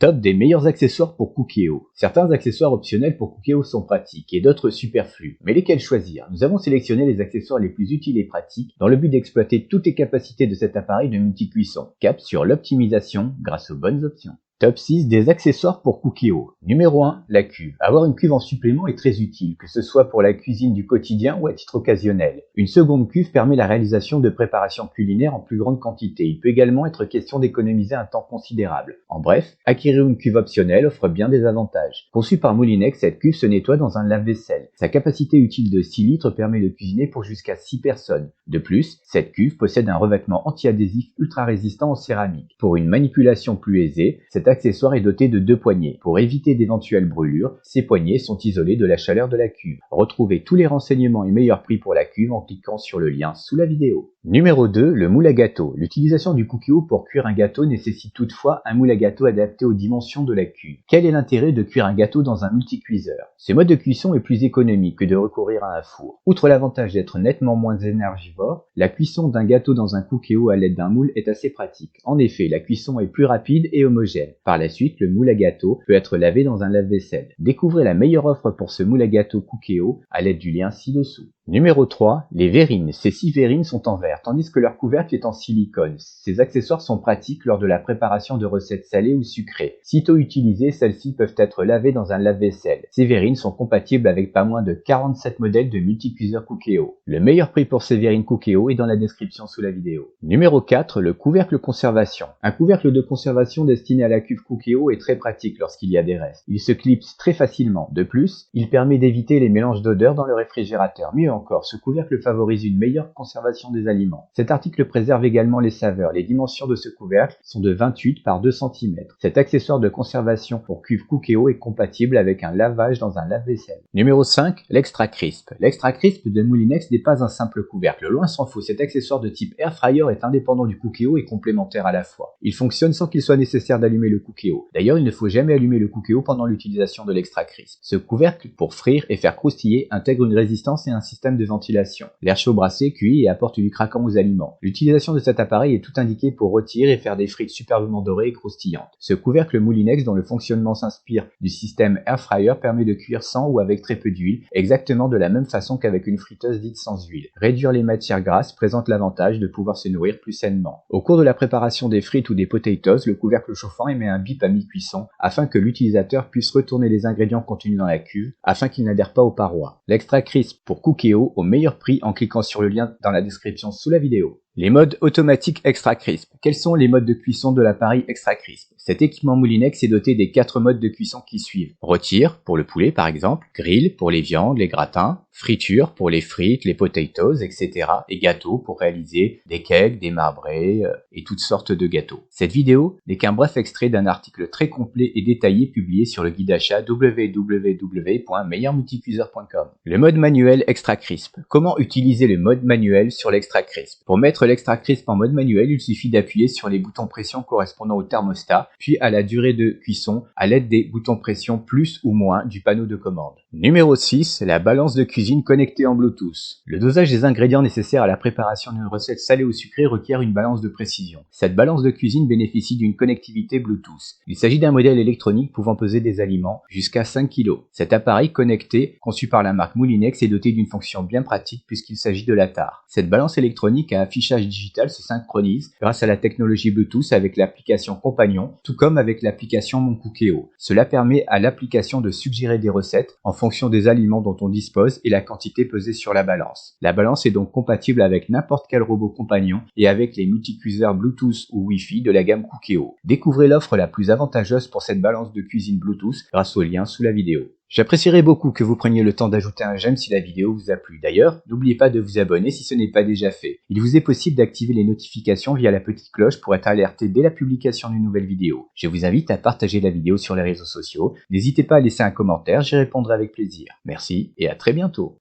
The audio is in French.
Top des meilleurs accessoires pour Cookéo. Certains accessoires optionnels pour Cookéo sont pratiques et d'autres superflus. Mais lesquels choisir? Nous avons sélectionné les accessoires les plus utiles et pratiques dans le but d'exploiter toutes les capacités de cet appareil de multi-cuisson. Cap sur l'optimisation grâce aux bonnes options. Top 6 des accessoires pour Cookéo. Numéro 1, la cuve. Avoir une cuve en supplément est très utile, que ce soit pour la cuisine du quotidien ou à titre occasionnel. Une seconde cuve permet la réalisation de préparations culinaires en plus grande quantité. Il peut également être question d'économiser un temps considérable. En bref, acquérir une cuve optionnelle offre bien des avantages. Conçue par Moulinex, cette cuve se nettoie dans un lave-vaisselle. Sa capacité utile de 6 litres permet de cuisiner pour jusqu'à 6 personnes. De plus, cette cuve possède un revêtement anti-adhésif ultra résistant en céramique. Pour une manipulation plus aisée, cet accessoire est doté de 2 poignées. Pour éviter d'éventuelles brûlures, ces poignées sont isolées de la chaleur de la cuve. Retrouvez tous les renseignements et meilleurs prix pour la cuve en cliquant sur le lien sous la vidéo. Numéro 2, le moule à gâteau. L'utilisation du Cookéo pour cuire un gâteau nécessite toutefois un moule à gâteau adapté aux dimensions de la cuve. Quel est l'intérêt de cuire un gâteau dans un multicuiseur? Ce mode de cuisson est plus économique que de recourir à un four. Outre l'avantage d'être nettement moins énergivore, la cuisson d'un gâteau dans un Cookéo à l'aide d'un moule est assez pratique. En effet, la cuisson est plus rapide et homogène. Par la suite, le moule à gâteau peut être lavé dans un lave-vaisselle. Découvrez la meilleure offre pour ce moule à gâteau Cookéo à l'aide du lien ci-dessous. Numéro 3, les verrines. Ces 6 verrines sont en verre, tandis que leur couvercle est en silicone. Ces accessoires sont pratiques lors de la préparation de recettes salées ou sucrées. Sitôt utilisées, celles-ci peuvent être lavées dans un lave-vaisselle. Ces verrines sont compatibles avec pas moins de 47 modèles de multicuiseurs Cookéo. Le meilleur prix pour ces verrines Cookéo est dans la description sous la vidéo. Numéro 4, le couvercle conservation. Un couvercle de conservation destiné à la cuve Cookéo est très pratique lorsqu'il y a des restes. Il se clipse très facilement. De plus, il permet d'éviter les mélanges d'odeurs dans le réfrigérateur. Mieux encore, ce couvercle favorise une meilleure conservation des aliments. Cet article préserve également les saveurs. Les dimensions de ce couvercle sont de 28 par 2 cm. Cet accessoire de conservation pour cuve Cookéo est compatible avec un lavage dans un lave-vaisselle. Numéro 5, l'Extra Crisp. L'Extra Crisp de Moulinex n'est pas un simple couvercle. Loin s'en faut, cet accessoire de type Air Fryer est indépendant du Cookéo et complémentaire à la fois. Il fonctionne sans qu'il soit nécessaire d'allumer le Cookéo. D'ailleurs, il ne faut jamais allumer le Cookéo pendant l'utilisation de l'Extra Crisp. Ce couvercle, pour frire et faire croustiller, intègre une résistance et un système de ventilation. L'air chaud brassé cuit et apporte du craquant aux aliments. L'utilisation de cet appareil est tout indiquée pour rôtir et faire des frites superbement dorées et croustillantes. Ce couvercle Moulinex, dont le fonctionnement s'inspire du système Air Fryer, permet de cuire sans ou avec très peu d'huile, exactement de la même façon qu'avec une friteuse dite sans huile. Réduire les matières grasses présente l'avantage de pouvoir se nourrir plus sainement. Au cours de la préparation des frites ou des potatoes, le couvercle chauffant émet un bip à mi-cuisson afin que l'utilisateur puisse retourner les ingrédients contenus dans la cuve afin qu'ils n'adhèrent pas aux parois. L'Extra Crisp pour Cookéo au meilleur prix en cliquant sur le lien dans la description sous la vidéo. Les modes automatiques Extra Crisp. Quels sont les modes de cuisson de l'appareil Extra Crisp? Cet équipement Moulinex est doté des 4 modes de cuisson qui suivent. Retire, pour le poulet par exemple, grill pour les viandes, les gratins, friture pour les frites, les potatoes, etc. et gâteau pour réaliser des cakes, des marbrés et toutes sortes de gâteaux. Cette vidéo n'est qu'un bref extrait d'un article très complet et détaillé publié sur le guide d'achat www.meilleurmulticuiseur.com. Le mode manuel Extra Crisp. Comment utiliser le mode manuel sur l'Extra Crisp? Pour mettre l'Extra Crisp en mode manuel, il suffit d'appuyer sur les boutons pression correspondant au thermostat, puis à la durée de cuisson à l'aide des boutons pression plus ou moins du panneau de commande. Numéro 6, la balance de cuisine connectée en Bluetooth. Le dosage des ingrédients nécessaires à la préparation d'une recette salée ou sucrée requiert une balance de précision. Cette balance de cuisine bénéficie d'une connectivité Bluetooth. Il s'agit d'un modèle électronique pouvant peser des aliments jusqu'à 5 kg. Cet appareil connecté, conçu par la marque Moulinex, est doté d'une fonction bien pratique puisqu'il s'agit de la tare. Cette balance électronique à affichage digital se synchronise grâce à la technologie Bluetooth avec l'application Compagnon, tout comme avec l'application Mon Cookéo. Cela permet à l'application de suggérer des recettes en fonction des aliments dont on dispose et la quantité pesée sur la balance. La balance est donc compatible avec n'importe quel robot compagnon et avec les multicuiseurs Bluetooth ou Wi-Fi de la gamme Cookéo. Découvrez l'offre la plus avantageuse pour cette balance de cuisine Bluetooth grâce au lien sous la vidéo. J'apprécierais beaucoup que vous preniez le temps d'ajouter un j'aime si la vidéo vous a plu. D'ailleurs, n'oubliez pas de vous abonner si ce n'est pas déjà fait. Il vous est possible d'activer les notifications via la petite cloche pour être alerté dès la publication d'une nouvelle vidéo. Je vous invite à partager la vidéo sur les réseaux sociaux. N'hésitez pas à laisser un commentaire, j'y répondrai avec plaisir. Merci et à très bientôt.